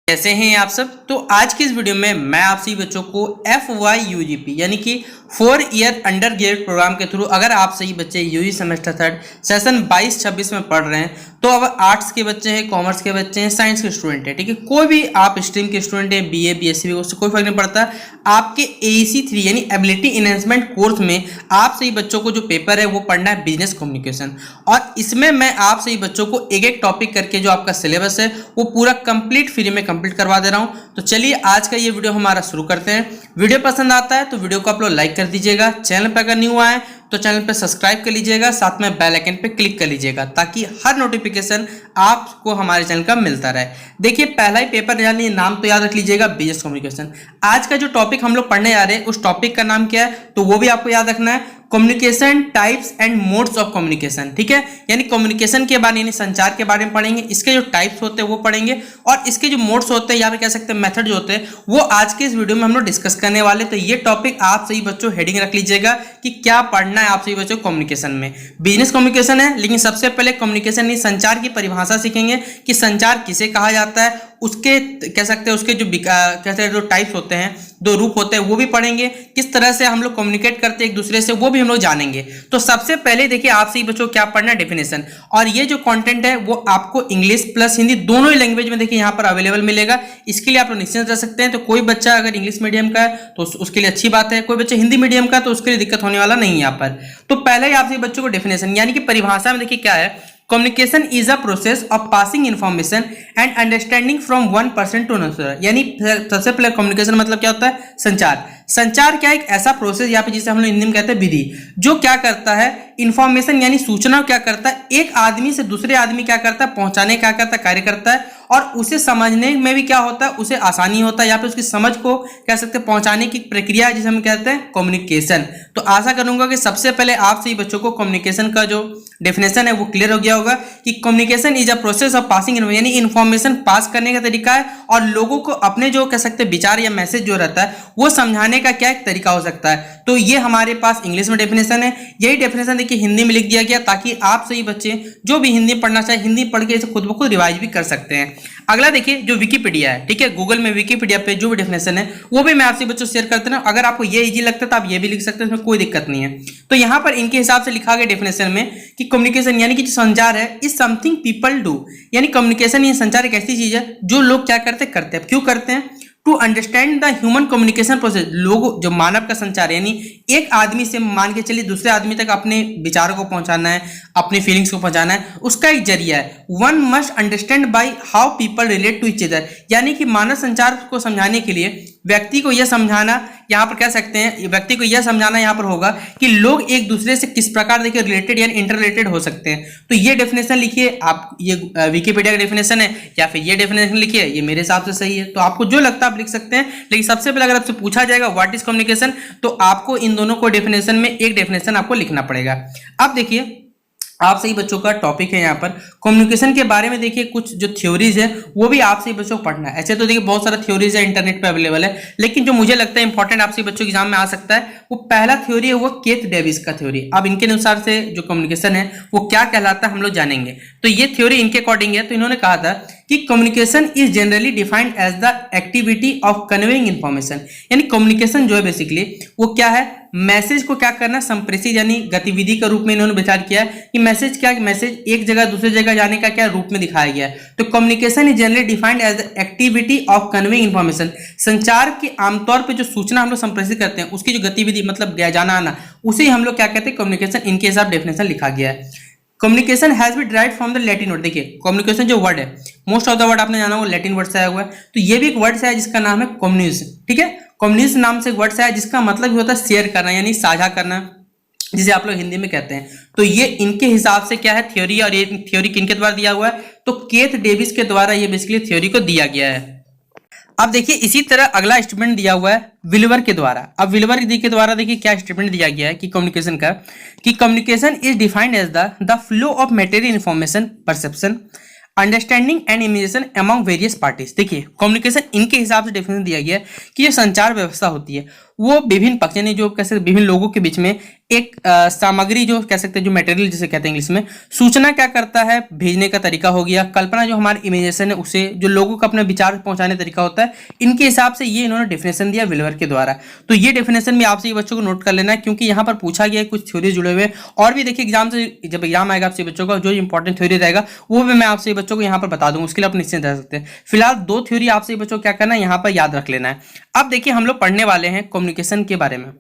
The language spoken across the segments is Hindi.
कैसे हैं आप सब। तो आज की इस वीडियो में मैं आप सभी बच्चों को FYUGP यानी कि 4 ईयर अंडर ग्रेजुएट प्रोग्राम के थ्रू अगर आप सही बच्चे यूजी सेमेस्टर थर्ड सेशन 22-26 में पढ़ रहे हैं, तो अब आर्ट्स के बच्चे हैं, कॉमर्स के बच्चे हैं, साइंस के स्टूडेंट हैं, ठीक है, कोई भी आप स्ट्रीम के स्टूडेंट हैं, BA BSc उससे कोई फर्क नहीं पड़ता। आपके AEC 3 यानी एबिलिटी इनहेंसमेंट कोर्स में आप सही बच्चों को जो पेपर है वो पढ़ना है बिजनेस कम्युनिकेशन, और इसमें मैं आप सही बच्चों को एक एक टॉपिक करके जो आपका सिलेबस है वो पूरा कंप्लीट फ्री में कंप्लीट करवा दे रहा हूं। तो चलिए आज का ये वीडियो हमारा शुरू करते हैं। वीडियो पसंद आता है तो वीडियो को आप लोग लाइक कर दीजिएगा, चैनल पर अगर न्यू आए तो चैनल पे सब्सक्राइब कर लीजिएगा, साथ में बेल आइकन पे क्लिक कर लीजिएगा ताकि हर नोटिफिकेशन आपको हमारे चैनल का मिलता रहे। देखिए पहला ही पेपर यानी नाम तो याद रख लीजिएगा, बिजनेस कम्युनिकेशन। आज का जो टॉपिक हम लोग पढ़ने जा रहे हैं उस टॉपिक का नाम क्या है तो वो भी आपको याद रखना है, communication types and modes of communication, ठीक है। यानी कम्युनिकेशन के बारे यानी संचार के बारे में पढ़ेंगे, इसके जो टाइप्स होते हैं वो पढ़ेंगे, और इसके जो मोड्स होते हैं या फिर कह सकते हैं मेथड जो होते हैं वो आज के इस वीडियो में हम लोग डिस्कस करने वाले। तो ये टॉपिक आप सही बच्चों हेडिंग रख लीजिएगा कि क्या पढ़ना है आप सही बच्चों कम्युनिकेशन में। बिजनेस कम्युनिकेशन है, लेकिन सबसे पहले कम्युनिकेशन नहीं संचार की परिभाषा सीखेंगे कि संचार किसे कहा जाता है, उसके कह सकते हैं उसके जो कहते हैं जो टाइप्स होते हैं, दो रूप होते हैं वो भी पढ़ेंगे, किस तरह से हम लोग कम्युनिकेट करते हैं एक दूसरे से वो भी हम लोग जानेंगे। तो सबसे पहले देखिए आप सही बच्चों क्या पढ़ना है, डेफिनेशन। और ये जो कंटेंट है वो आपको इंग्लिश प्लस हिंदी दोनों ही लैंग्वेज में देखिए यहाँ पर अवेलेबल मिलेगा। इसके लिए आप लोग निश्चिंत रह सकते हैं। तो कोई बच्चा अगर इंग्लिश मीडियम का है तो उसके लिए अच्छी बात है, कोई बच्चा हिंदी मीडियम का तो उसके लिए दिक्कत होने वाला नहीं है यहाँ पर। तो पहले ही आप सही बच्चों को डेफिनेशन यानी कि परिभाषा में देखिए क्या है, communication is a process of passing information and understanding from one person to another. यानी सबसे पहले कम्युनिकेशन मतलब क्या होता है, संचार। संचार क्या है, एक ऐसा प्रोसेस या फिर जिसे हम लोग हिंदी में कहते हैं विधि, जो क्या करता है इंफॉर्मेशन यानी सूचना क्या करता है, एक आदमी से दूसरे आदमी क्या करता है पहुंचाने क्या करता है कार्य करता है, और उसे समझने में भी क्या होता है उसे आसानी होता है या फिर उसकी समझ को कह सकते हैं पहुंचाने की प्रक्रिया जिसे हम कहते हैं कम्युनिकेशन। तो आशा करूंगा कि सबसे पहले आप सही बच्चों को कम्युनिकेशन का जो डेफिनेशन है वो क्लियर हो गया होगा कि communication is a process of passing यानी इन्फॉर्मेशन पास करने का तरीका है, और लोगों को अपने जो कह सकते हैं विचार या मैसेज जो रहता है वो समझाने का क्या एक तरीका हो सकता है। तो ये हमारे पास इंग्लिश में डेफिनेशन है, यही डेफिनेशन देखिए हिंदी में लिख दिया गया ताकि आप सही बच्चे जो भी हिंदी पढ़ना चाहे हिंदी पढ़ के इसे खुद ब खुद रिवाइज भी कर सकते हैं। अगला देखिए जो विकिपीडिया है, ठीक है, गूगल में विकिपीडिया पे जो भी डेफिनेशन है वो भी मैं आपसे बच्चों शेयर करते हैं। अगर आपको ये इजी लगता है तो आप ये भी लिख सकते हैं, इसमें कोई दिक्कत नहीं है। तो यहाँ पर इनके हिसाब से लिखा गया डेफिनेशन में कि कम्युनिकेशन यानी कि जो संचार है इज समथिंग पीपल डू, यानी कम्युनिकेशन ये संचार एक ऐसी चीज है जो लोग क्या करते हैं क्यों करते हैं, to understand the human communication process. लोग जो मानव का संचार यानी एक आदमी से मान के चलिए दूसरे आदमी तक अपने विचारों को पहुंचाना है, अपनी फीलिंग्स को पहुंचाना है, उसका एक जरिया है। One must understand by how people relate to each other, यानी कि मानव संचार को समझाने के लिए व्यक्ति को यह समझाना यहाँ पर कह सकते हैं व्यक्ति को यह समझाना यहाँ पर होगा कि लोग एक दूसरे से किस प्रकार देखिए रिलेटेड यानी इंटर रिलेटेड हो सकते हैं। तो ये डेफिनेशन लिखिए आप, ये विकिपीडिया का डेफिनेशन है या फिर ये डेफिनेशन लिखिए, ये मेरे हिसाब से सही है। तो आपको जो लगता है आप लिख सकते हैं, लेकिन सबसे पहले अगर आपसे पूछा जाएगा व्हाट इज कम्युनिकेशन तो आपको इन दोनों को डेफिनेशन में एक डेफिनेशन आपको लिखना पड़ेगा। अब देखिए आप सही बच्चों का टॉपिक है यहाँ पर कम्युनिकेशन के बारे में, देखिए कुछ जो थ्योरीज है वो भी आप सही बच्चों को पढ़ना है। ऐसे तो देखिए बहुत सारा थ्योरीज है इंटरनेट पे अवेलेबल है, लेकिन जो मुझे लगता है इंपॉर्टेंट आप सही बच्चों के एग्जाम में आ सकता है वो पहला थ्योरी है वो केथ डेविस का थ्योरी। अब इनके अनुसार से जो कम्युनिकेशन है वो क्या कहलाता है हम लोग जानेंगे। तो ये थ्योरी इनके अकॉर्डिंग है। तो इन्होंने कहा था कि communication is generally defined as the activity of conveying information, यानी कम्युनिकेशन जो है बेसिकली वो क्या है, मैसेज को क्या करना संप्रेषित यानी गतिविधि के रूप में इन्होंने विचार किया है कि मैसेज क्या, मैसेज एक जगह दूसरी जगह जाने का क्या रूप में दिखाया गया है। तो communication is generally defined as the activity of conveying information, संचार के आमतौर पे जो सूचना हम लोग संप्रेषित करते हैं उसकी जो गतिविधि मतलब जाना आना उसे हम लोग क्या कहते हैं कम्युनिकेशन। इनके हिसाब डेफिनेशन लिखा गया है। Communication has been derived from the Latin word, देखिए कम्युनिकेशन जो वर्ड है मोस्ट ऑफ द वर्ड आपने जाना वो लैटिन वर्ड से आया हुआ है। तो ये भी एक वर्ड से है जिसका नाम है कम्युनिज्म, ठीक है, कम्युनिज्म नाम से एक वर्ड से है जिसका मतलब भी होता है शेयर करना यानी साझा करना, जिसे आप लोग हिंदी में कहते हैं। तो ये इनके हिसाब से क्या है थ्योरी, और ये थ्योरी किनके द्वारा दिया हुआ है तो केथ डेविस के द्वारा ये बेसिकली थ्योरी को दिया गया है। अब देखिए इसी तरह अगला स्टेटमेंट दिया हुआ है विल्वर के द्वारा। अब विल्वर के द्वारा देखिए क्या स्टेटमेंट दिया गया है कि कम्युनिकेशन का, कि communication is defined as the flow of material information perception understanding and imagination among various parties. देखिए कम्युनिकेशन इनके हिसाब से डेफिनेशन दिया गया है कि जो संचार व्यवस्था होती है वो विभिन्न पक्ष यानी जो कैसे विभिन्न लोगों के बीच में एक सामग्री जो कह सकते हैं, जो मटेरियल जिसे कहते हैं इंग्लिश में। सूचना क्या करता है, भेजने का तरीका हो गया। कल्पना जो हमारी इमेजिनेशन है, उसे जो लोगों को अपने विचार पहुंचाने का तरीका होता है। इनके हिसाब से ये इन्होंने डेफिनेशन दिया विल्वर के द्वारा। तो ये डेफिनेशन भी आपसे ये बच्चों को नोट कर लेना है, क्योंकि यहाँ पर पूछा गया है कुछ थ्योरी जुड़े हुए। और भी देखिए एग्जाम से जब एग्जाम आएगा आपसे बच्चों का, जो इंपॉर्टेंट थ्योरी रहेगा वो भी मैं आपसे बच्चों को यहाँ पर बता दूंगा, उसके लिए आप निश्चिंत रह सकते हैं। फिलहाल 2 थ्योरी आपसे बच्चों को क्या करना है, यहाँ पर याद रख लेना है। अब देखिए हम लोग पढ़ने वाले हैं कम्युनिकेशन के बारे में।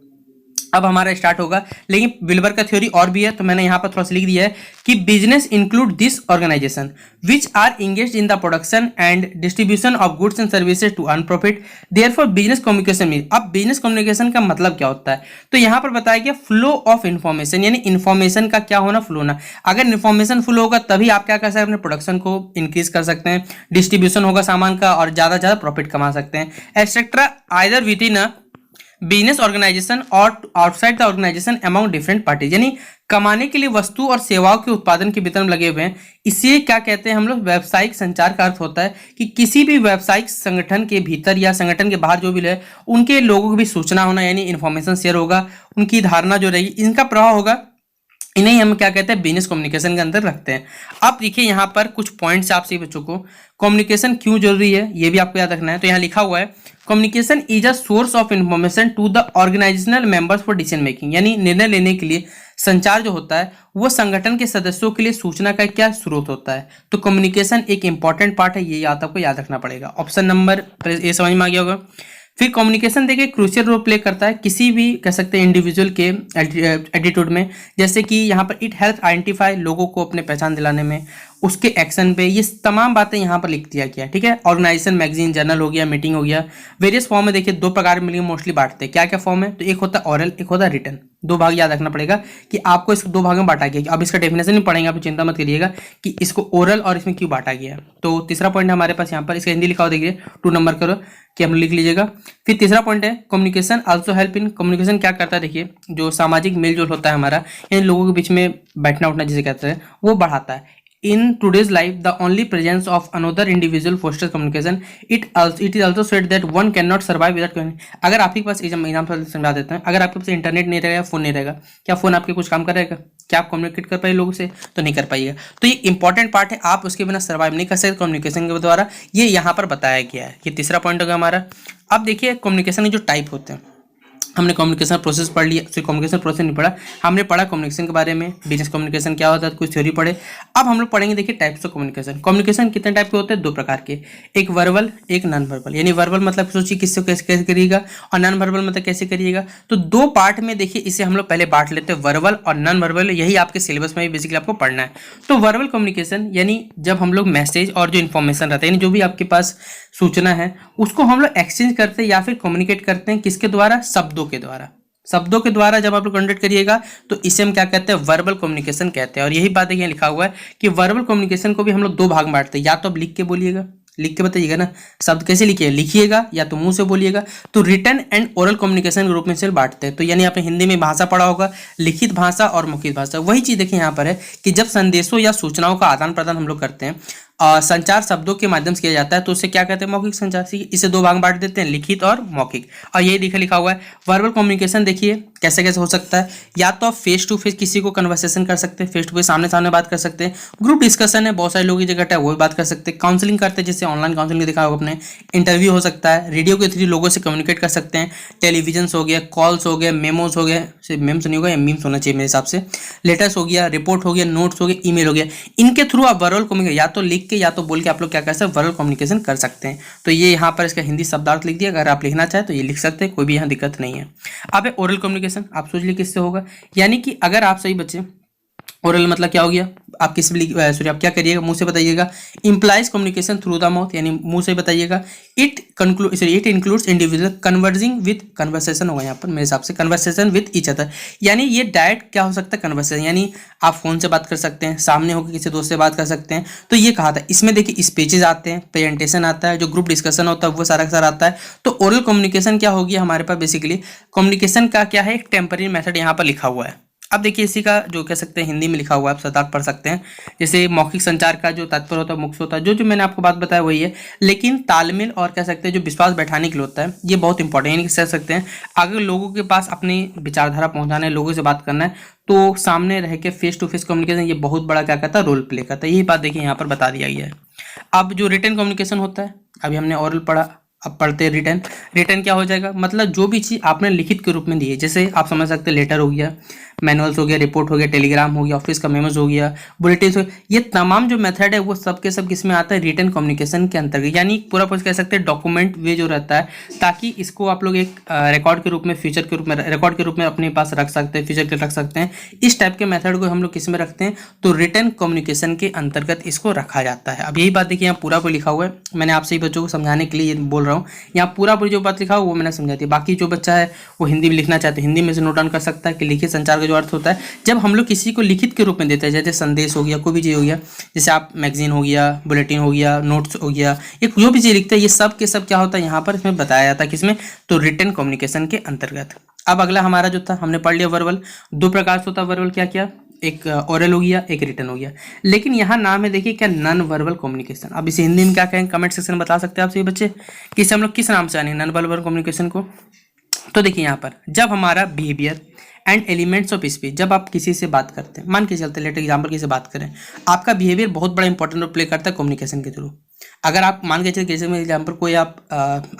अब हमारा स्टार्ट होगा, लेकिन विल्बर का थ्योरी और भी है, तो मैंने यहाँ पर थोड़ा सा लिख दिया है कि business include this organisation which are engaged in the production and distribution of goods and services to earn profit, therefore business communication mean. अब बिजनेस कम्युनिकेशन का मतलब क्या होता है, तो यहाँ पर बताया गया फ्लो ऑफ इन्फॉर्मेशन, यानी इन्फॉर्मेशन का क्या होना, फ्लो होना। अगर इन्फॉर्मेशन फ्लो होगा तभी आप क्या कर सकते हैं, अपने प्रोडक्शन को इंक्रीज कर सकते हैं, डिस्ट्रीब्यूशन होगा सामान का, और ज्यादा से ज्यादा प्रॉफिट कमा सकते हैं, etcetera, either within a business organisation और outside the organisation among different parties, यानी कमाने के लिए वस्तु और सेवाओं के उत्पादन के वितरण लगे हुए हैं। इसे क्या कहते हैं हम लोग, व्यावसायिक संचार का अर्थ होता है कि किसी भी व्यावसायिक संगठन के भीतर या संगठन के बाहर जो भी है, उनके लोगों को भी सूचना होना, यानी इन्फॉर्मेशन शेयर होगा, उनकी धारणा जो रहेगी, इनका प्रभाव होगा। इन्हें हम क्या कहते हैं, बिजनेस कम्युनिकेशन के अंदर रखते हैं। अब देखिए यहाँ पर कुछ पॉइंट्स आपसे बच्चों को, कम्युनिकेशन क्यों जरूरी है ये भी आपको याद रखना है। तो यहाँ लिखा हुआ है, communication is a source of information to the organisational members for decision making, यानी निर्णय लेने के लिए संचार जो होता है वो संगठन के सदस्यों के लिए सूचना का क्या स्रोत होता है। तो कम्युनिकेशन एक इंपॉर्टेंट पार्ट है, ये आपको याद रखना पड़ेगा। ऑप्शन नंबर ये समझ में आ गया होगा। फिर कम्युनिकेशन देखिए क्रूशियल रोल प्ले करता है किसी भी कह सकते हैं इंडिविजुअल के एटीट्यूड में, जैसे कि यहाँ पर इट हेल्प आइडेंटिफाई, लोगों को अपने पहचान दिलाने में, उसके एक्शन पे, ये तमाम बातें यहाँ पर लिख दिया गया। ठीक है, ऑर्गेनाइजेशन, मैगजीन, जर्नल हो गया, मीटिंग हो गया, वेरियस फॉर्म में देखिए 2 प्रकार मिलेंगे, मोस्टली बांटते हैं। क्या क्या फॉर्म है, तो एक होता है ऑरल, एक होता है रिटन। 2 भाग याद रखना पड़ेगा कि आपको इसको 2 भाग में बांटा गया। अब इसका डेफिनेशन नहीं पढ़ेंगे, आप चिंता मत करिएगा कि इसको ओरल और इसमें क्यों बांटा गया। तो तीसरा पॉइंट हमारे पास यहाँ पर, इसका हिंदी लिखा हो देखिए 2 नंबर करो कि हम लिख लीजिएगा। फिर तीसरा पॉइंट है communication also help in, communication क्या करता है देखिए, जो सामाजिक मेलजोल होता है हमारा, इन लोगों के बीच में बैठना उठना जिसे कहते हैं, वो बढ़ाता है। In today's life, the only presence of another individual fosters communication. It is also said that one cannot survive without communication. अगर आपके पास एग्जाम समझा देते हैं, अगर आपके पास इंटरनेट नहीं रहेगा, फोन नहीं रहेगा, क्या फोन आपके कुछ काम करेगा, क्या आप कम्युनिकेट कर पाए लोगों से, तो नहीं कर पाइएगा। तो ये इंपॉर्टेंट पार्ट है, आप उसके बिना सर्वाइव नहीं कर सकते कम्युनिकेशन के द्वारा, ये यहाँ पर बताया गया है। ये तीसरा पॉइंट होगा हमारा। अब देखिए कम्युनिकेशन के जो टाइप होते हैं, हमने कम्युनिकेशन प्रोसेस पढ़ लिया, सिर्फ कम्युनिकेशन प्रोसेस नहीं पढ़ा, हमने पढ़ा कम्युनिकेशन के बारे में, बिजनेस कम्युनिकेशन क्या होता है, कुछ थ्योरी पढ़े। अब हम लोग पढ़ेंगे देखिए टाइप्स ऑफ कम्युनिकेशन। कम्युनिकेशन कितने टाइप के होते हैं, 2 प्रकार के, एक वर्बल, एक नॉन वर्बल। यानी वर्बल मतलब सोचिए किससे कैसे करिएगा, और नॉन वर्बल मतलब कैसे करिएगा। तो 2 पार्ट में देखिए इसे हम लोग पहले बांट लेते हैं, वर्बल और नॉन वर्बल। यही आपके सिलेबस में भी बेसिकली आपको पढ़ना है। तो वर्बल कम्युनिकेशन यानी जब हम लोग मैसेज और जो इन्फॉर्मेशन रहता है, यानी जो भी आपके पास सूचना है, उसको हम लोग एक्सचेंज करते हैं या फिर कम्युनिकेट करते हैं, किसके द्वारा, शब्दों के द्वारा। शब्दों के द्वारा जब आप लोग कंडक्ट करिएगा तो इसे हम क्या कहते हैं, वर्बल कम्युनिकेशन कहते हैं। और यही बात यहाँ लिखा हुआ है कि वर्बल कम्युनिकेशन को भी हम लोग 2 भाग में बांटते हैं, या तो आप लिख के बोलिएगा, लिख के बताइएगा ना, शब्द कैसे लिखिए, लिखिएगा या तो मुंह से बोलिएगा। तो रिटन एंड ओरल कम्युनिकेशन के रूप में से बांटते हैं। तो यानी आपने हिंदी में भाषा पढ़ा होगा, लिखित भाषा और मौखिक भाषा। वही चीज देखिए यहाँ पर है कि जब संदेशों या सूचनाओं का आदान प्रदान हम लोग करते हैं, संचार शब्दों के माध्यम से किया जाता है, तो उसे क्या कहते हैं, मौखिक संचार। इसे 2 भाग में बांट देते हैं, लिखित और मौखिक। और यही लिखा हुआ है वर्बल कम्युनिकेशन। देखिए कैसे कैसे हो सकता है, या तो आप फेस टू फेस किसी को कन्वर्सेशन कर सकते हैं, फेस टू फेस सामने सामने बात कर सकते हैं, ग्रुप डिस्कशन है, बहुत सारे लोग की जगह है वो भी बात कर सकते हैं, काउंसलिंग करते हैं जैसे ऑनलाइन काउंसलिंग देखा होगा अपने, इंटरव्यू हो सकता है, रेडियो के थ्रू लोगों से कम्युनिकेट कर सकते हैं, टेलीविजन हो गया, कॉल्स हो गया, मेमोज हो गया, मेम्स नहीं होगा या मीम्स होना चाहिए मेरे हिसाब से, लेटर्स हो गया, रिपोर्ट हो गया, नोट्स हो गया, ईमेल हो गया। इनके थ्रू आप वर्बल कम्युनिकेशन या तो लिख के या तो बोल के आप लोग क्या कर सकते हैं, वर्बल कम्युनिकेशन कर सकते हैं। तो ये यहाँ पर इसका हिंदी शब्दार्थ लिख दिया, अगर आप लिखना चाहें तो ये लिख सकते हैं, कोई भी यहाँ दिक्कत नहीं है। अब ओरल कम्युनिकेशन, आप सोच लीजिए किससे होगा, यानी कि अगर आप सही बच्चे, ओरल मतलब क्या हो गया, आप किस सॉरी आप क्या करिएगा, मुंह से बताइएगा। Implies communication through the mouth, यानी मुंह से बताइएगा। It includes individual converging with conversation होगा यहाँ पर मेरे हिसाब से, कन्वर्सेशन विद ईच अदर। यानी ये डायरेक्ट क्या हो सकता है, कन्वर्सेशन, यानी आप फोन से बात कर सकते हैं, सामने होकर किसी दोस्त से बात कर सकते हैं। तो ये कहा था, इसमें देखिए स्पीचेज आते हैं, प्रेजेंटेशन आता है, जो ग्रुप डिस्कशन होता है वो सारा का सारा आता है। तो ओरल कम्युनिकेशन क्या होगी हमारे पास, बेसिकली कम्युनिकेशन का क्या है, एक टेम्पररी मेथड यहाँ पर लिखा हुआ है। अब देखिए इसी का जो कह सकते हैं हिंदी में लिखा हुआ है, आप शब्दार्थ पढ़ सकते हैं। जैसे मौखिक संचार का जो तात्पर्य होता है मुख्य होता है, जो जो मैंने आपको बात बताया वही है, लेकिन तालमेल और कह सकते हैं जो विश्वास बैठाने के लिए होता है ये बहुत इंपॉर्टेंट, यानी कि कह सकते हैं अगर लोगों के पास अपनी विचारधारा पहुंचाना है, लोगों से बात करना है, तो सामने रह के फेस टू फेस कम्युनिकेशन ये बहुत बड़ा क्या करता है, रोल प्ले करता है। यही बात देखिए यहाँ पर बता दिया गया है। अब जो रिटन कम्युनिकेशन होता है, अभी हमने ओरल पढ़ा, अब पढ़ते हैं रिटर्न। रिटर्न क्या हो जाएगा, मतलब जो भी चीज़ आपने लिखित के रूप में दी है, जैसे आप समझ सकते हैं लेटर हो गया, मैनुअल्स हो गया, रिपोर्ट हो गया, टेलीग्राम हो गया, ऑफिस का मेमोज हो गया, बुलेटिन हो गया, ये तमाम जो मेथड है वो सब के सब किसमें आता है, रिटर्न कम्युनिकेशन के अंतर्गत, यानी पूरा पूरा कह सकते हैं डॉक्यूमेंट वे जो रहता है, ताकि इसको आप लोग एक रिकॉर्ड के रूप में, फ्यूचर के रूप में, रिकॉर्ड के रूप में अपने पास रख सकते हैं, फ्यूचर के रख सकते हैं। इस टाइप के मेथड को हम लोग किस में रखते हैं, तो रिटर्न कम्युनिकेशन के अंतर्गत इसको रखा जाता है। अब यही बात देखिए यहाँ पूरा को लिखा हुआ है, मैंने आपसे ही बच्चों को समझाने के लिए बोल रहा हूँ, यहाँ पूरा पूरी जो बात लिखा हुआ वो मैंने समझा दी। बाकी जो बच्चा है वो हिंदी में लिखना चाहते हैं हिंदी में से नोट डाउन कर सकता है कि लिखित संचार का जो अर्थ होता है, जब हम लोग किसी को लिखित के रूप में देते हैं, जैसे संदेश हो गया, कोई भी चीज़ हो गया, जैसे आप मैगजीन हो गया, बुलेटिन हो गया, नोट्स हो गया, ये जो भी चीज़ लिखते हैं ये सब के सब क्या होता है यहाँ पर इसमें बताया जाता है, किसमें, तो रिटन कम्युनिकेशन के अंतर्गत। अब अगला हमारा जो था हमने पढ़ लिया वर्बल, दो प्रकार से होता है वर्बल, क्या क्या, एक ओरल हो गया, एक रिटन हो गया, लेकिन यहाँ नाम है देखिए क्या, नॉन वर्बल कम्युनिकेशन। अब इसे हिंदी में क्या कहेंगे, कमेंट सेक्शन में बता सकते हैं आप सभी बच्चे कि इसे हम लोग किस नाम से जानेंगे नॉन वर्बल कम्युनिकेशन को। तो देखिए यहाँ पर जब हमारा behaviour and elements of speech, जब आप किसी से बात करते हैं, मान के चलते लेट एग्जाम्पल किसी से बात करें, आपका बिहेवियर बहुत बड़ा इंपॉर्टेंट रोल प्ले करता है कम्युनिकेशन के थ्रू। अगर आप मान के चलिए जैसे में एग्जाम्पल कोई आप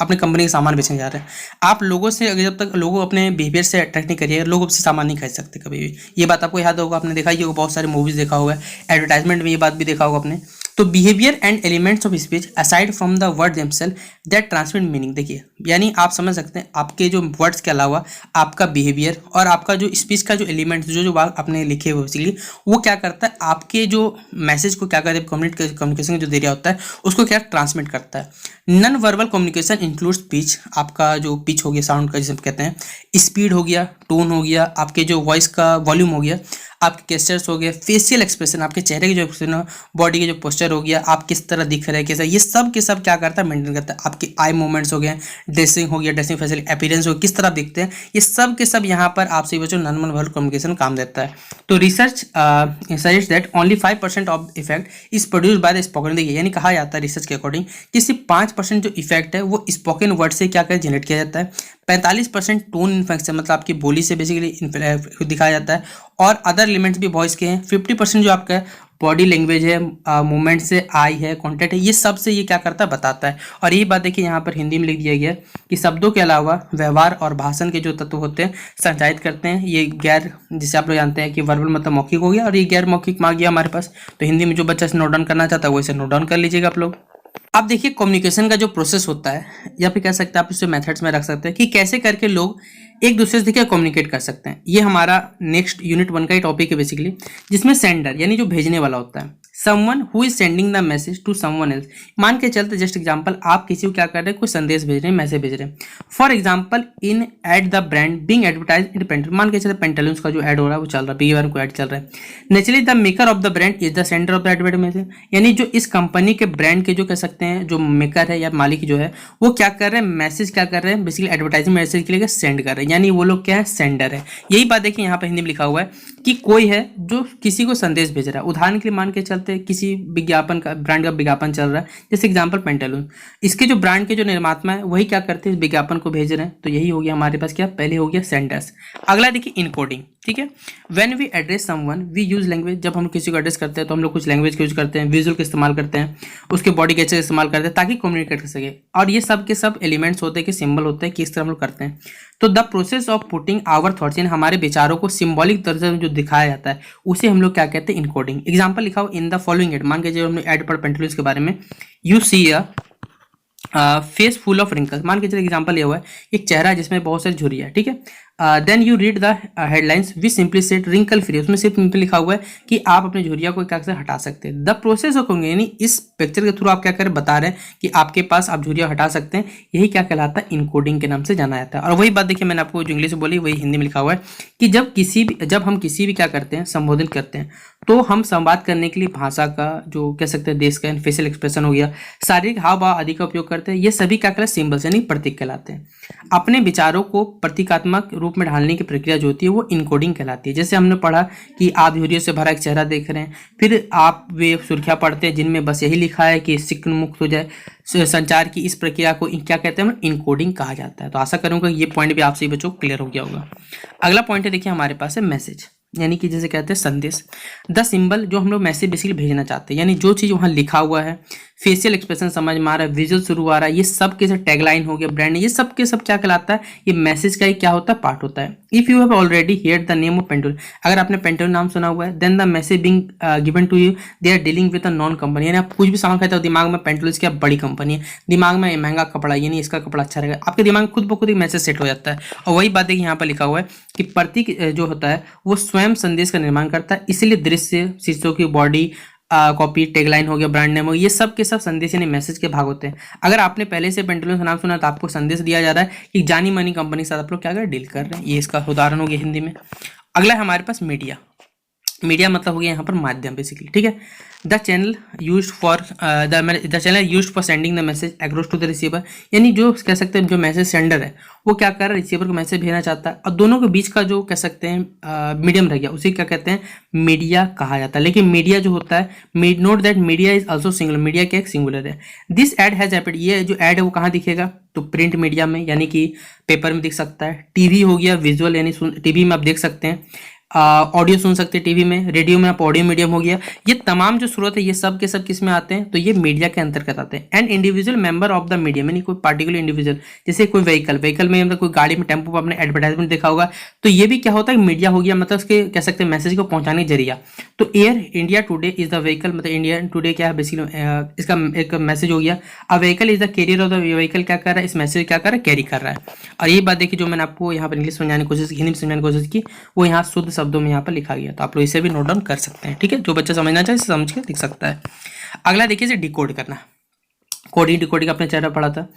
अपने कंपनी का सामान बेचने जा रहे हैं, आप लोगों से अगर जब तक लोगों अपने बिहेवियर से अट्रैक्ट नहीं करिए, लोग आपसे सामान नहीं खरीद सकते कभी भी। ये बात आपको याद होगा, आपने देखा ही होगा, बहुत सारे मूवीज देखा होगा, एडवर्टाइजमेंट में ये बात भी देखा होगा आपने। तो behaviour and elements of speech aside from the word themselves that transmit meaning, देखिए यानी आप समझ सकते हैं आपके जो वर्ड्स के अलावा आपका बिहेवियर और आपका जो स्पीच का जो एलिमेंट्स जो जो बात आपने लिखे हुए बेसिकली, वो क्या करता है, आपके जो मैसेज को क्या करता है, कम्युनिकेशन का जो जरिया होता है उसको क्या ट्रांसमिट करता है। Non verbal communication includes pitch, आपका जो पिच हो गया साउंड का जिसे कहते हैं, स्पीड हो गया, टोन हो गया, आपके जो वॉइस का वॉल्यूम हो गया, आपके गेस्चर्स हो गए, फेशियल एक्सप्रेशन, आपके चेहरे के जो एक्सप्रेशन हो, बॉडी के जो पोस्चर हो गया, आप किस तरह दिख रहे हैं कैसा, ये सब के सब क्या करता है, मेंटेन करता है। आपके आई मूवमेंट्स हो गए, ड्रेसिंग हो गया, ड्रेसिंग फेशियल अपीयरेंस हो गया, किस तरह आप दिखते हैं, ये सब के सब यहाँ पर आप सही बच्चों नॉन वर्बल कम्युनिकेशन काम देता है। तो research suggest that only 5% of effect is produce by the spoken, देखिए यानी कहा जाता है रिसर्च के अकॉर्डिंग कि सिर्फ 5% जो इफेक्ट है वो स्पोकन वर्ड से क्या कर जनरेट किया जाता है, 45% टोन इन्फेक्ट से, मतलब आपकी बोली से बेसिकली दिखाया जाता है, और अदर एलिमेंट्स भी वॉइस के हैं, 50% जो आपका बॉडी लैंग्वेज है, मूवमेंट से, आई है, कॉन्टेक्ट है, ये सब से ये क्या करता है, बताता है। और यही बात देखिए यहाँ पर हिंदी में लिख दिया गया कि शब्दों के अलावा व्यवहार और भाषण के जो तत्व होते हैं संचारित करते हैं, ये गैर, जिसे आप लोग जानते हैं कि वर्बल मतलब मौखिक हो गया और ये गैर मौखिक में आ गया हमारे पास। तो हिंदी में जो बच्चा इसे नोट डाउन करना चाहता है वो इसे नोट डाउन कर लीजिएगा आप लोग। अब देखिए कम्युनिकेशन का जो प्रोसेस होता है, या फिर कह सकते हैं आप इसे मेथड्स में रख सकते हैं कि कैसे करके लोग एक दूसरे से देखिए कम्युनिकेट कर सकते हैं। ये हमारा नेक्स्ट यूनिट 1 का ही टॉपिक है बेसिकली, जिसमें सेंडर यानी जो भेजने वाला होता है, someone who is sending the message to someone else. मान के चलते जस्ट एग्जांपल, आप किसी को क्या कर रहे हैं, कोई संदेश भेज रहे हैं, मैसेज भेज रहे हैं। For example in ad the brand being advertise in Pantaloon, मान के चलते पेंटालून्स का जो एड हो रहा है वो चल रहा है, बीआर को एड चल रहा है। Naturally the maker of the brand is the sender of the advertisement, यानी जो इस कंपनी के ब्रांड के जो कह सकते हैं जो मेकर है या मालिक जो है वो क्या कर रहे हैं, मैसेज क्या कर रहे हैं, बेसिकली एडवर्टाइजिंग मैसेज के लिए सेंड कर रहे हैं, यानी वो लोग क्या है, सेंडर है। यही बात देखिए यहाँ पे हिंदी में लिखा हुआ है कि कोई है जो किसी को संदेश भेज रहा है। उदाहरण के लिए मान के चलते किसी विज्ञापन का, ब्रांड का विज्ञापन चल रहा है, जैसे एग्जांपल पेंटालून, इसके जो ब्रांड के जो निर्माता है वही क्या करते हैं, इस विज्ञापन को भेज रहे हैं। तो यही हो गया हमारे पास क्या, पहले हो गया सेंडर्स। अगला देखिए इनकोडिंग, ठीक है। When we address someone we use language, जब हम किसी को एड्रेस करते हैं तो हम लोग कुछ लैंग्वेज का यूज करते हैं, विजुअल का इस्तेमाल करते हैं, उसके बॉडी गेस्चर का इस्तेमाल करते हैं ताकि कम्युनिकेट कर सके। और ये सब के सब एलिमेंट्स होते हैं कि सिंबल होते हैं, किस तरह हम लोग करते हैं। तो the process of putting our thoughts in, हमारे विचारों को सिंबॉलिक तरह से जो दिखाया जाता है उसे हम लोग क्या कहते हैं, इनकोडिंग। एग्जाम्पल लिखा हो इन द फॉलोइंग एड, मान के जब हमने एड पर पेंटालून्स के बारे में, you see a face full of wrinkles, मान के चलिए एग्जांपल ये हुआ है एक चेहरा जिसमें बहुत सारी झुर्रियां है, ठीक है। Then you read the headlines we simply set wrinkle free, उसमें सिर्फ सिंपली लिखा हुआ है कि आप अपने झुर्रिया को क्या से हटा सकते हैं। द प्रोसेस ऑफ यानी इस पिक्चर के थ्रू आप क्या करें, बता रहे हैं कि आपके पास आप झुर्रिया हटा सकते हैं, यही क्या कहलाता है, इनकोडिंग के नाम से जाना जाता है। और वही बात देखिए मैंने आपको जो इंग्लिश में बोली वही हिंदी में लिखा हुआ है कि जब हम किसी भी क्या करते हैं, संबोधित करते हैं, तो हम संवाद करने के लिए भाषा का जो कह सकते हैं, देश का फेशियल एक्सप्रेशन हो गया, शारीरिक हाव भाव आदि का उपयोग करते हैं। ये सभी क्या कहलाते हैं, सिंबल्स यानी प्रतीक कहलाते हैं। अपने विचारों को प्रतीकात्मक रूप रूप में ढालने की प्रक्रिया जो होती है वो इनकोडिंग कहलाती है। जैसे हमने पढ़ा कि आप झुर्रियों से भरा एक चेहरा देख रहे हैं, फिर आप वे सुर्खियाँ पढ़ते हैं जिनमें बस यही लिखा है कि सिक्न मुक्त हो जाए। संचार की इस प्रक्रिया को क्या कहते हैं, इनकोडिंग कहा जाता है। तो आशा करूँगा ये पॉइंट भी आप सभी बच्चों को क्लियर हो गया होगा। अगला पॉइंट है, देखिए हमारे पास है मैसेज, यानी कि जैसे कहते हैं संदेश। द सिंबल, जो हम लोग मैसेज बेसिकली भेजना चाहते हैं, यानी जो चीज़ वहाँ लिखा हुआ है, फेशियल एक्सप्रेशन समझ में आ रहा है, विजुअल शुरू आ रहा है, ये सब के सब टैगलाइन हो गया, ब्रांड, ये सब के सब क्या कहलाता है, ये मैसेज का ही क्या होता है, पार्ट होता है। If you have already heard the name of Pantol, अगर आपने पेंटोल नाम सुना हुआ है, then the message being given to you, they are dealing with a non company, यानी आप कुछ भी सामान खाते हो दिमाग में पेंटोल क्या बड़ी कंपनी है, दिमाग में महंगा कपड़ा, यानी इसका कपड़ा अच्छा रहेगा, आपके दिमाग में खुद ब खुद एक मैसेज सेट हो जाता है। और वही बात देखिए यहाँ पर लिखा हुआ है कि प्रतीक जो होता है वो स्वयं संदेश का निर्माण करता है, इसलिए दृश्य, शीर्षों की बॉडी, कॉपी, टैगलाइन हो गया, ब्रांड नेम हो गया, ये सब के सब संदेश यानी मैसेज के भाग होते हैं। अगर आपने पहले से पेंटोलन का नाम सुना तो आपको संदेश दिया जा रहा है कि जानी मानी कंपनी के साथ आप लोग क्या कर डील कर रहे हैं, ये इसका उदाहरण हो गया हिंदी में। अगला है हमारे पास मीडिया। मीडिया मतलब हो गया यहाँ पर माध्यम बेसिकली, ठीक है। The channel used for sending the message across to the receiver, यानी जो कह सकते हैं जो मैसेज सेंडर है वो क्या कर रहा है, रिसीवर को मैसेज भेजना चाहता है, और दोनों के बीच का जो कह सकते हैं मीडियम रह गया, उसे क्या कहते हैं, मीडिया कहा जाता है। लेकिन मीडिया जो होता है, note that media is also singular, media क्या एक सिंगुलर है। दिस एड हैज हैपेंड, ये जो एड है वो कहाँ दिखेगा, तो प्रिंट मीडिया में, यानी कि पेपर में दिख सकता है। टीवी हो गया विजुअल, यानी टीवी में आप देख सकते हैं, ऑडियो सुन सकते हैं टीवी में, रेडियो में आप ऑडियो मीडियम हो गया। ये तमाम जो स्रोत है ये सब के सब किस में आते हैं, तो ये मीडिया के अंतर्गत आते हैं। And individual member of the media, यानी कोई पार्टिकुलर इंडिविजुअल, जैसे कोई व्हीकल में मतलब कोई गाड़ी में, टेम्पो पर आपने एडवर्टाइजमेंट देखा होगा, तो ये भी क्या होता है, मीडिया हो गया, मतलब उसके कह सकते हैं मैसेज को पहुंचाने का जरिया। तो air India today is the vehicle, मतलब इंडिया टुडे क्या है बेसिकली, इसका एक मैसेज हो गया। A vehicle is the carrier of the vehicle, क्या कर रहा है, इस मैसेज क्या कर रहा है, कैरी कर रहा है। और ये बात देखिए जो मैंने आपको यहाँ पर इंग्लिश समझाने की कोशिश की, हिंदी में समझाने की कोशिश की, वो यहाँ शुद्ध शब्दों में यहाँ पर लिखा गया, तो आप लोग इसे भी नोट डाउन कर सकते हैं, ठीक है। जो बच्चा समझना चाहे समझ के लिख सकता है। अगला देखिए डिकोड करना, कोडिंग डिकोडिंग आपने चैप्टर पढ़ा था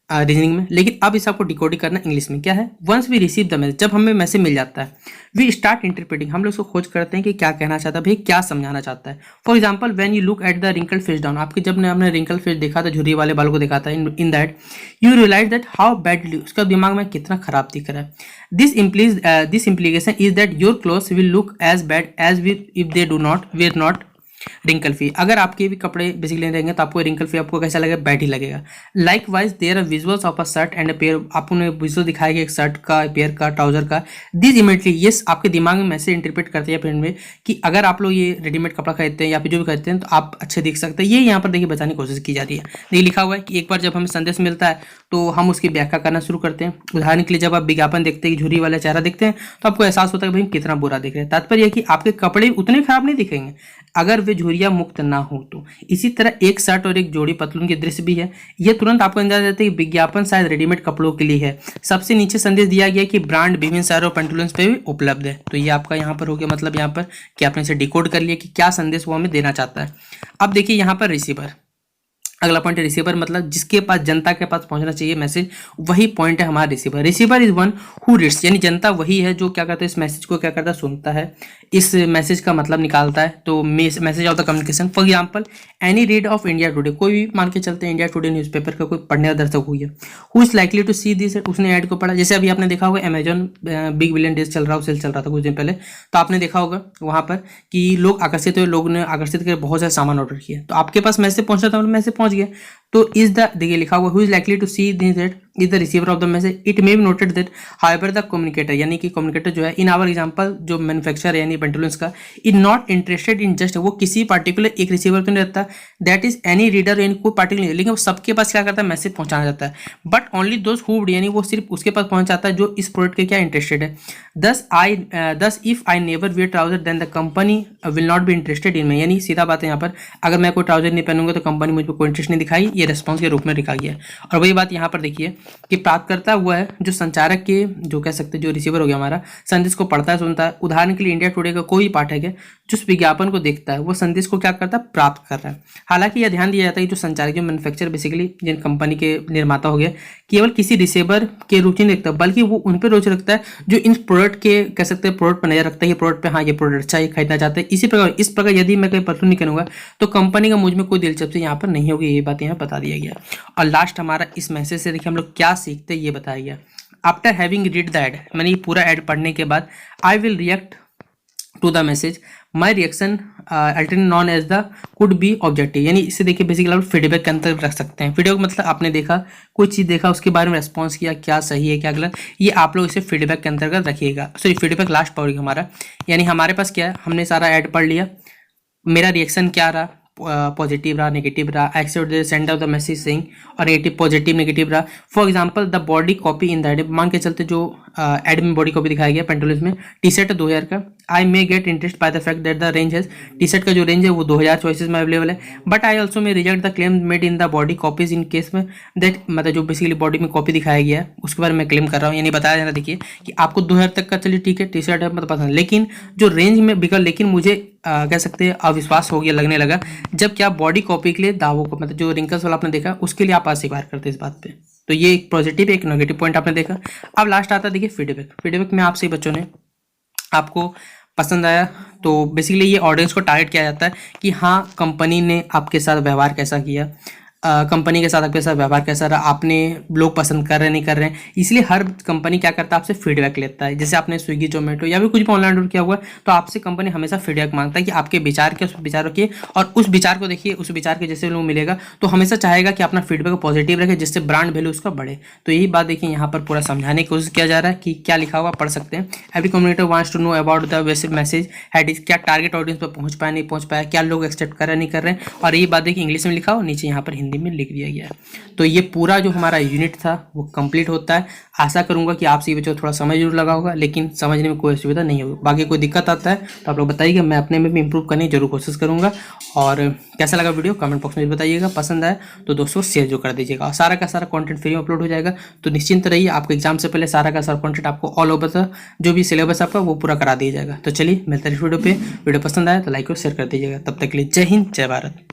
रीजनिंग में, लेकिन अब इस आपको डिकोडिंग करना इंग्लिश में। क्या है, once we receive the message, जब हमें मैसेज मिल जाता है, वी स्टार्ट इंटरप्रेटिंग, हम लोग उसको खोज करते हैं कि क्या कहना चाहता है, भाई क्या समझाना चाहता है। For example when you look at the wrinkle face down, आपके जब ने आपने रिंकल फेस देखा था, झुर्री वाले बाल को देखा था, in that you realise that how badly, उसका दिमाग में कितना खराब दिख रहा है। This implication is that your clothes will look as bad as if they do not wear not wrinkle free, अगर आपके भी कपड़े बेसिकली रहेंगे तो आपको रिंकल फ्री आपको कैसा लगेगा, बैड ही लगेगा। Likewise there are visuals of a shirt and a pair, आपको विजुअल दिखाया गया एक शर्ट का, पेयर का, ट्राउजर का। दिस इमीडिएटली, ये आपके दिमाग में मैसेज इंटरप्रेट करते हैं फ्रेंड में कि अगर आप लोग ये रेडीमेड कपड़ा खरीदते हैं या फिर जो भी खरीदते हैं तो आप अच्छे दिख सकते हैं। ये यहाँ पर देखिए बताने की कोशिश की जा रही है। देखिए लिखा हुआ है कि एक बार जब हमें संदेश मिलता है तो हम उसकी व्याख्या करना शुरू करते हैं। उदाहरण के लिए जब आप विज्ञापन देखते हैं, झुर्री वाला चेहरा देखते हैं, तो आपको एहसास होता है कि भाई कितना बुरा दिख रहा है। तात्पर्य है कि आपके कपड़े उतने खराब नहीं दिखेंगे अगर वे झुर्रियाँ मुक्त ना हो तो। इसी तरह एक शर्ट और एक जोड़ी पतलून के दृश्य भी है, यह तुरंत आपको अंदाजा देता है कि विज्ञापन शायद रेडीमेड कपड़ों के लिए है। सबसे नीचे संदेश दिया गया कि ब्रांड विभिन्न शहरों और पेंटुलन्स पे भी उपलब्ध है। तो ये आपका यहाँ पर हो गया, मतलब यहाँ पर कि आपने इसे डिकोड कर लिया कि क्या संदेश वो हमें देना चाहता है। अब देखिए यहाँ पर रिसीवर, अगला पॉइंट है रिसीवर, मतलब जिसके पास जनता के पास पहुंचना चाहिए मैसेज, वही पॉइंट है हमारा receiver. Receiver is one who reads, यानी जनता वही है जो क्या करता है, इस मैसेज को क्या करता है, सुनता है, इस मैसेज का मतलब निकालता है। तो message of the communication, for example any read of India today, कोई भी मान के चलते हैं इंडिया टुडे न्यूज़पेपर का कोई पढ़ने वाला दर्शक हुई है, who is likely to see this, उसने ऐड को पढ़ा। जैसे अभी आपने देखा होगा अमेजॉन बिग बिलियन डेज चल रहा, सेल चल रहा था कुछ दिन पहले, तो आपने देखा होगा वहाँ पर कि लोग आकर्षित हुए, लोग ने आकर्षित करके बहुत सारे सामान ऑर्डर किए, तो आपके पास मैसेज पहुंचा था, मैसेज पहुंच गया। तो इज द, देखिए लिखा हुआ who is likely to see this that is the receiver of the message, it may be noted that however the communicator, यानी कि कम्युनिकेटर जो है इन आवर एग्जांपल जो मैन्युफैक्चरर यानी पेंटुलन्स का, is not interested in just, वो किसी पार्टिकुलर एक रिसीवर तो नहीं रहता, दैट इज एनी रीडर यानी कोई पार्टिकुलर, लेकिन वो सबके पास क्या करता है, मैसेज पहुंचाना जाता है। बट ओनली दोज हु, यानी वो सिर्फ उसके पास पहुंचाता है जो इस प्रोडक्ट के क्या इंटरेस्टेड है। Thus if I never wear trouser then the company will not be interested in me, यानी सीधा बात है यहाँ पर, अगर मैं कोई ट्राउजर नहीं पहनूंगा तो कंपनी मुझ पर कोई इंटरेस्ट नहीं दिखाई, ये रिस्पॉन्स के रूप में लिखा गया है। और वही बात यहाँ पर देखिए कि प्राप्तकर्ता हुआ है जो संचारक के, जो कह सकते हैं जो रिसीवर हो गया हमारा, संदेश को पढ़ता है, सुनता है। उदाहरण के लिए इंडिया टुडे का कोई पाठक है जो उस विज्ञापन को देखता है, वो संदेश को क्या करता है, प्राप्त कर रहा है। हालांकि यह ध्यान दिया जाता है कि जो संचारक, जो मैन्युफैक्चर बेसिकली जिन कंपनी के निर्माता हो गए, केवल किसी रिसीवर के रुचि नहीं रखता, बल्कि वो उन पर रुचि रखता है जो इन प्रोडक्ट के कह सकते हैं प्रोडक्ट पर नजर रखता है, ये प्रोडक्ट पे, हाँ ये प्रोडक्ट अच्छा है, खरीदना चाहते हैं। इसी प्रकार, इस प्रकार यदि मैं कोई पसंद नहीं करूंगा तो कंपनी का मुझ में कोई दिलचस्पी यहाँ पर नहीं होगी, ये बात यहाँ बता दिया गया। और लास्ट हमारा इस मैसेज से देखिए हम लोग क्या सीखते हैं ये बताया गया। After having read the ad, मैंने ये पूरा एड पढ़ने के बाद I will react to the message, my reaction alternate non as the could be objective. यानी इसे देखिए बेसिकली आप फीडबैक के अंतर्गत रख सकते हैं। फीडबैक मतलब आपने देखा कोई चीज़ देखा, उसके बारे में रेस्पॉन्स किया, क्या सही है क्या गलत, ये आप लोग इसे फीडबैक के अंतर्गत रखिएगा। सॉरी फीडबैक लास्ट पढ़ेगा हमारा, यानी हमारे पास क्या है, हमने सारा ऐड पढ़ लिया, मेरा रिएक्शन क्या रहा, पॉजिटिव रहा, नेगेटिव रहा, except the send of the message saying, और नेगेटिव पॉजिटिव नेगेटिव रहा। For example the body copy in the ad, मान के चलते जो एड में बॉडी कॉपी दिखाया गया पेंटोलिस में, टी शर्ट 2000 का, I may get interest by the fact that the range है, टी शर्ट का जो रेंज है वो 2000 चॉइसेस में अवेलेबल है, but I also may reject the claim made in the body copies in case में दैट, मतलब जो बेसिकली बॉडी में कॉपी दिखाया गया है उसके बारे में क्लेम कर रहा हूँ। यानी बताया जा रहा है देखिए कि आपको 2000 तक का चलिए ठीक है टी शर्ट है मतलब पसंद, लेकिन जो रेंज में बिका, लेकिन मुझे कह सकते हैं अविश्वास हो गया, लगने लगा जब क्या बॉडी कॉपी के लिए दावों को, मतलब जो रिंकल्स वाला आपने देखा उसके लिए आप अस्वीकार करते इस बात पे। तो ये एक पॉजिटिव एक नेगेटिव पॉइंट आपने देखा। अब लास्ट आता है देखिए फीडबैक। फीडबैक में आपसे बच्चों ने आपको पसंद आया तो बेसिकली ये ऑडियंस को टारगेट किया जाता है कि हाँ कंपनी ने आपके साथ व्यवहार कैसा किया, कंपनी के साथ आपके साथ व्यवहार कैसा रहा, आपने लोग पसंद कर रहे नहीं कर रहे हैं, इसलिए हर कंपनी क्या करता है आपसे फीडबैक लेता है। जैसे आपने स्विगी जोमेटो या फिर कुछ भी ऑनलाइन ऑर्डर किया हुआ तो आपसे कंपनी हमेशा फीडबैक मांगता है कि आपके विचार के, उस विचार रखिए और उस विचार को देखिए, उस विचार के जैसे लोग मिलेगा तो हमेशा चाहेगा कि अपना फीडबैक पॉजिटिव रखे जिससे ब्रांड वैल्यू उसका बढ़े। तो यही बात देखिए यहाँ पर पूरा समझाने की कोशिश किया जा रहा है कि क्या लिखा हुआ पढ़ सकते हैं। Every communicator wants to know about the message had is, क्या टारगेट ऑडियंस पर पहुंच पाया नहीं पहुंच पाया, क्या लोग एक्सेप्ट कर रहे नहीं कर रहे हैं, और यही बात देखिए इंग्लिश में लिखा हो, नीचे यहाँ पर हिंदी में लिख दिया गया है। तो ये पूरा जो हमारा यूनिट था वो कंप्लीट होता है। आशा करूंगा कि आप सभी बच्चों को थोड़ा समय जरूर लगा होगा, लेकिन समझने में कोई असुविधा नहीं होगी। बाकी कोई दिक्कत आता है तो आप लोग बताइएगा, मैं अपने में भी इंप्रूव करने की जरूर कोशिश करूंगा। और कैसा लगा वीडियो कमेंट बॉक्स में बताइएगा, पसंद आए तो दोस्तों शेयर जो कर दीजिएगा। और सारा का सारा कंटेंट फ्री में अपलोड हो जाएगा, तो निश्चिंत रहिए, आपको एग्जाम से पहले सारा का सारा कंटेंट आपको ऑल ओवर जो भी सिलेबस आपका वो पूरा करा दिया जाएगा। तो चलिए मिलते हैं इस वीडियो पे। वीडियो पसंद आया तो लाइक और शेयर कर दीजिएगा। तब तक के लिए जय हिंद जय भारत।